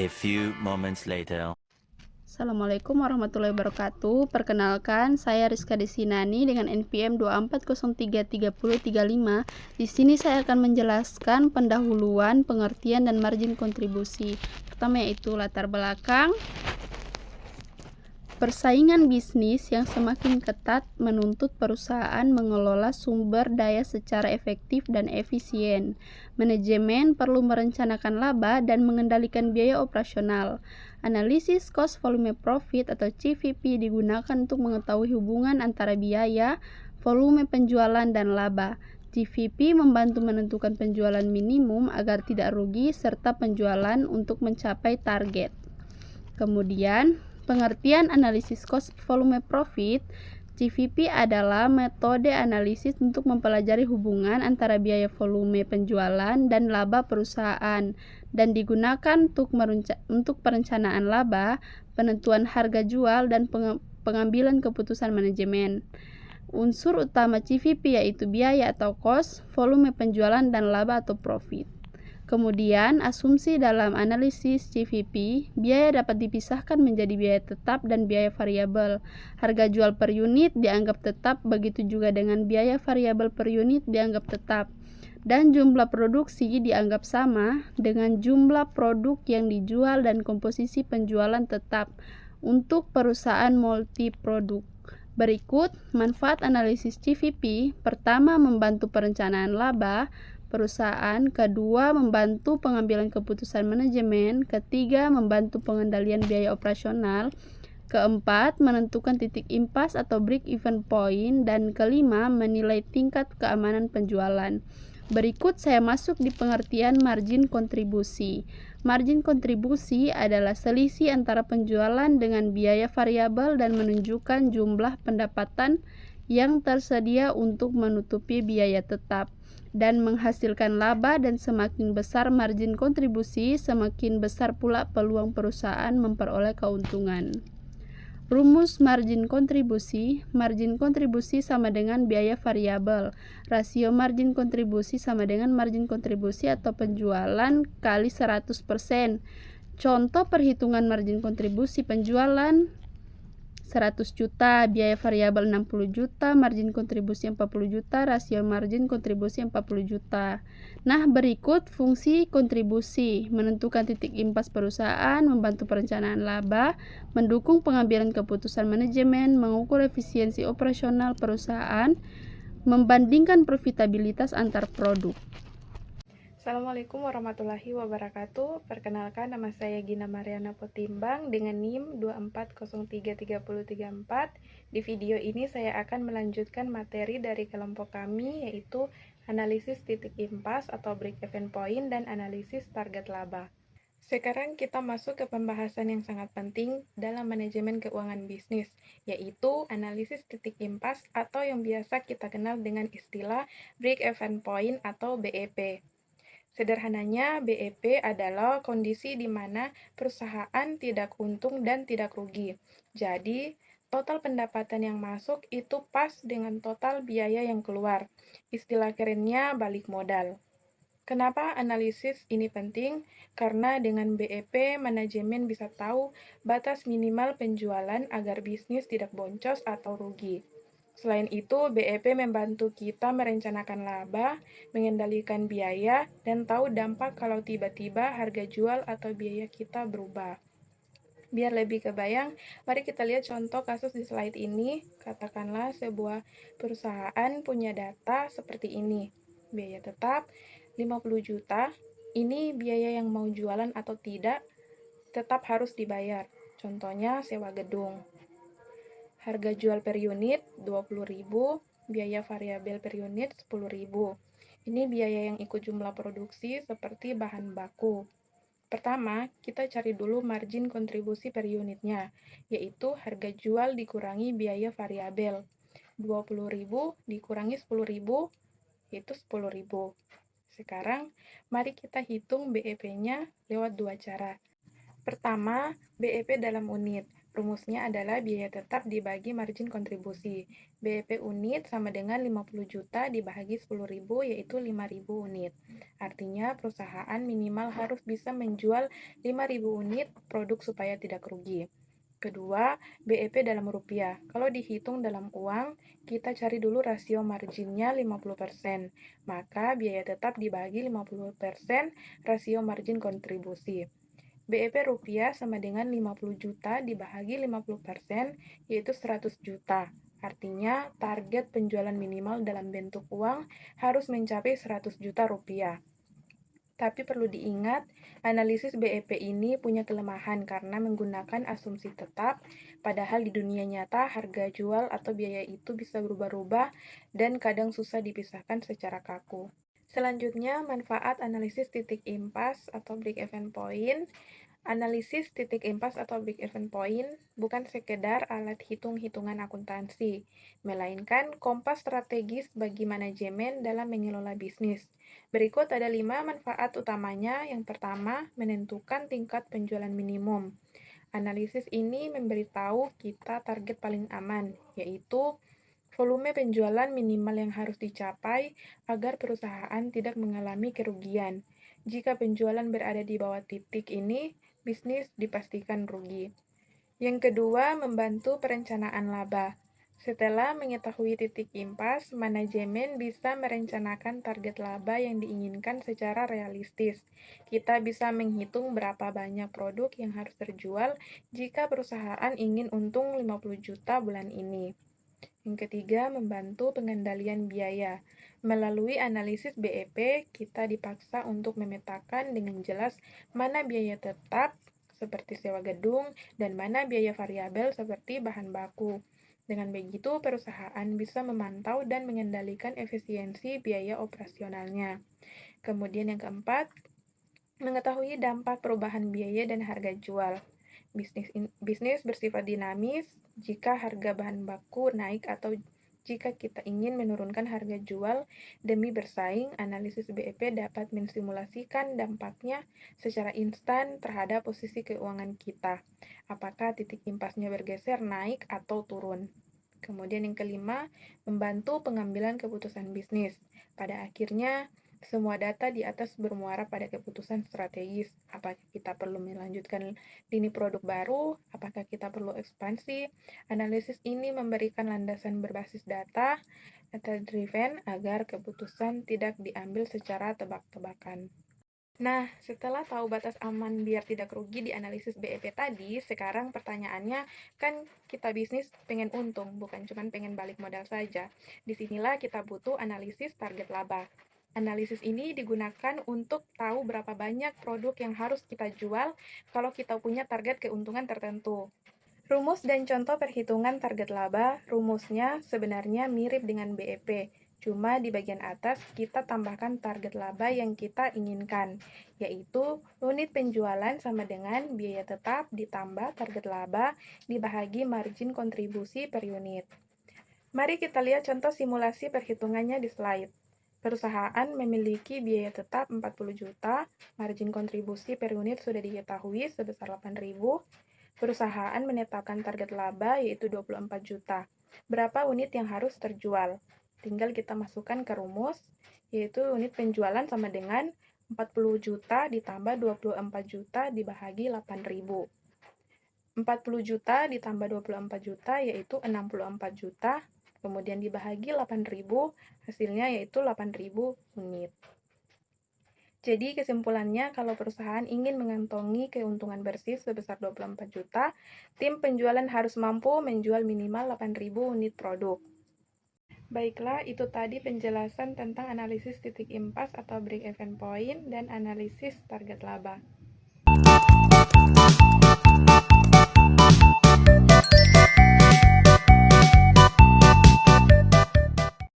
A few moments later. Assalamualaikum warahmatullahi wabarakatuh. Perkenalkan, saya Rizka Desinani dengan NPM 24033035. Di sini saya akan menjelaskan pendahuluan, pengertian, dan margin kontribusi. Pertama yaitu latar belakang. Persaingan bisnis yang semakin ketat menuntut perusahaan mengelola sumber daya secara efektif dan efisien. Manajemen perlu merencanakan laba dan mengendalikan biaya operasional. Analisis cost volume profit atau CVP digunakan untuk mengetahui hubungan antara biaya, volume penjualan, dan laba. CVP membantu menentukan penjualan minimum agar tidak rugi serta penjualan untuk mencapai target. Kemudian, pengertian analisis cost volume profit. CVP adalah metode analisis untuk mempelajari hubungan antara biaya volume penjualan dan laba perusahaan dan digunakan untuk perencanaan laba, penentuan harga jual, dan pengambilan keputusan manajemen. Unsur utama CVP yaitu biaya atau cost, volume penjualan, dan laba atau profit. Kemudian, asumsi dalam analisis CVP, biaya dapat dipisahkan menjadi biaya tetap dan biaya variabel. Harga jual per unit dianggap tetap, begitu juga dengan biaya variabel per unit dianggap tetap. Dan jumlah produksi dianggap sama dengan jumlah produk yang dijual dan komposisi penjualan tetap untuk perusahaan multiproduk. Berikut manfaat analisis CVP. Pertama, membantu perencanaan laba perusahaan. Kedua, membantu pengambilan keputusan manajemen. Ketiga, membantu pengendalian biaya operasional. Keempat, menentukan titik impas atau break-even point. Dan kelima, menilai tingkat keamanan penjualan. Berikut saya masuk di pengertian margin kontribusi. Margin kontribusi adalah selisih antara penjualan dengan biaya variabel dan menunjukkan jumlah pendapatan yang tersedia untuk menutupi biaya tetap dan menghasilkan laba, dan semakin besar margin kontribusi, semakin besar pula peluang perusahaan memperoleh keuntungan. Rumus margin kontribusi. Margin kontribusi sama dengan biaya variabel. Rasio margin kontribusi sama dengan margin kontribusi atau penjualan kali 100%. Contoh perhitungan margin kontribusi penjualan 100 juta, biaya variabel 60 juta, margin kontribusi 40 juta, rasio margin kontribusi 40 juta. Nah, berikut fungsi kontribusi: menentukan titik impas perusahaan, membantu perencanaan laba, mendukung pengambilan keputusan manajemen, mengukur efisiensi operasional perusahaan, membandingkan profitabilitas antar produk. Assalamualaikum warahmatullahi wabarakatuh. Perkenalkan, nama saya Gina Mariana Potimbang dengan NIM 24033034. Di video ini saya akan melanjutkan materi dari kelompok kami, yaitu analisis titik impas atau break-even point dan analisis target laba. Sekarang kita masuk ke pembahasan yang sangat penting dalam manajemen keuangan bisnis, yaitu analisis titik impas atau yang biasa kita kenal dengan istilah break-even point atau BEP. Sederhananya, BEP adalah kondisi di mana perusahaan tidak untung dan tidak rugi. Jadi, total pendapatan yang masuk itu pas dengan total biaya yang keluar. Istilah kerennya balik modal. Kenapa analisis ini penting? Karena dengan BEP, manajemen bisa tahu batas minimal penjualan agar bisnis tidak boncos atau rugi. Selain itu, BEP membantu kita merencanakan laba, mengendalikan biaya, dan tahu dampak kalau tiba-tiba harga jual atau biaya kita berubah. Biar lebih kebayang, mari kita lihat contoh kasus di slide ini. Katakanlah sebuah perusahaan punya data seperti ini. Biaya tetap 50 juta, ini biaya yang mau jualan atau tidak, tetap harus dibayar. Contohnya sewa gedung. Harga jual per unit 20.000, biaya variabel per unit 10.000. Ini biaya yang ikut jumlah produksi seperti bahan baku. Pertama, kita cari dulu margin kontribusi per unitnya, yaitu harga jual dikurangi biaya variabel. 20.000 dikurangi 10.000, yaitu 10.000. Sekarang, mari kita hitung BEP-nya lewat dua cara. Pertama, BEP dalam unit. Rumusnya adalah biaya tetap dibagi margin kontribusi. BEP unit sama dengan 50 juta dibagi 10.000 yaitu 5.000 unit. Artinya perusahaan minimal harus bisa menjual 5.000 unit produk supaya tidak rugi. Kedua, BEP dalam rupiah. Kalau dihitung dalam uang, kita cari dulu rasio marginnya 50%. Maka biaya tetap dibagi 50% rasio margin kontribusi. BEP rupiah sama dengan 50 juta dibagi 50%, yaitu 100 juta. Artinya, target penjualan minimal dalam bentuk uang harus mencapai 100 juta rupiah. Tapi perlu diingat, analisis BEP ini punya kelemahan karena menggunakan asumsi tetap, padahal di dunia nyata harga jual atau biaya itu bisa berubah-ubah dan kadang susah dipisahkan secara kaku. Selanjutnya, manfaat analisis titik impas atau break-even point. Analisis titik impas atau break-even point bukan sekedar alat hitung-hitungan akuntansi, melainkan kompas strategis bagi manajemen dalam mengelola bisnis. Berikut ada 5 manfaat utamanya. Yang pertama, menentukan tingkat penjualan minimum. Analisis ini memberitahu kita target paling aman, yaitu volume penjualan minimal yang harus dicapai agar perusahaan tidak mengalami kerugian. Jika penjualan berada di bawah titik ini, bisnis dipastikan rugi. Yang kedua, membantu perencanaan laba. Setelah mengetahui titik impas, manajemen bisa merencanakan target laba yang diinginkan secara realistis. Kita bisa menghitung berapa banyak produk yang harus terjual jika perusahaan ingin untung 50 juta bulan ini. Yang ketiga, membantu pengendalian biaya. Melalui analisis BEP, kita dipaksa untuk memetakan dengan jelas mana biaya tetap seperti sewa gedung dan mana biaya variabel seperti bahan baku. Dengan begitu, perusahaan bisa memantau dan mengendalikan efisiensi biaya operasionalnya. Kemudian yang keempat, mengetahui dampak perubahan biaya dan harga jual. Bisnis bersifat dinamis. Jika harga bahan baku naik atau jika kita ingin menurunkan harga jual demi bersaing, analisis BEP dapat mensimulasikan dampaknya secara instan terhadap posisi keuangan kita. Apakah titik impasnya bergeser, naik, atau turun. Kemudian yang kelima, membantu pengambilan keputusan bisnis. Pada akhirnya, semua data di atas bermuara pada keputusan strategis. Apakah kita perlu melanjutkan lini produk baru? Apakah kita perlu ekspansi? Analisis ini memberikan landasan berbasis data driven agar keputusan tidak diambil secara tebak-tebakan. Nah, setelah tahu batas aman biar tidak rugi di analisis BEP tadi, sekarang pertanyaannya, kan kita bisnis pengen untung, bukan cuma pengen balik modal saja. Disinilah kita butuh analisis target laba. Analisis ini digunakan untuk tahu berapa banyak produk yang harus kita jual kalau kita punya target keuntungan tertentu. Rumus dan contoh perhitungan target laba, rumusnya sebenarnya mirip dengan BEP, cuma di bagian atas kita tambahkan target laba yang kita inginkan, yaitu unit penjualan sama dengan biaya tetap ditambah target laba dibagi margin kontribusi per unit. Mari kita lihat contoh simulasi perhitungannya di slide. Perusahaan memiliki biaya tetap 40 juta, margin kontribusi per unit sudah diketahui sebesar 8.000. Perusahaan menetapkan target laba yaitu 24 juta. Berapa unit yang harus terjual? Tinggal kita masukkan ke rumus, yaitu unit penjualan sama dengan 40 juta ditambah 24 juta dibagi 8.000. 40 juta ditambah 24 juta yaitu 64 juta. Kemudian dibagi 8.000, hasilnya yaitu 8.000 unit. Jadi kesimpulannya, kalau perusahaan ingin mengantongi keuntungan bersih sebesar 24 juta, tim penjualan harus mampu menjual minimal 8.000 unit produk. Baiklah, itu tadi penjelasan tentang analisis titik impas atau break-even point dan analisis target laba.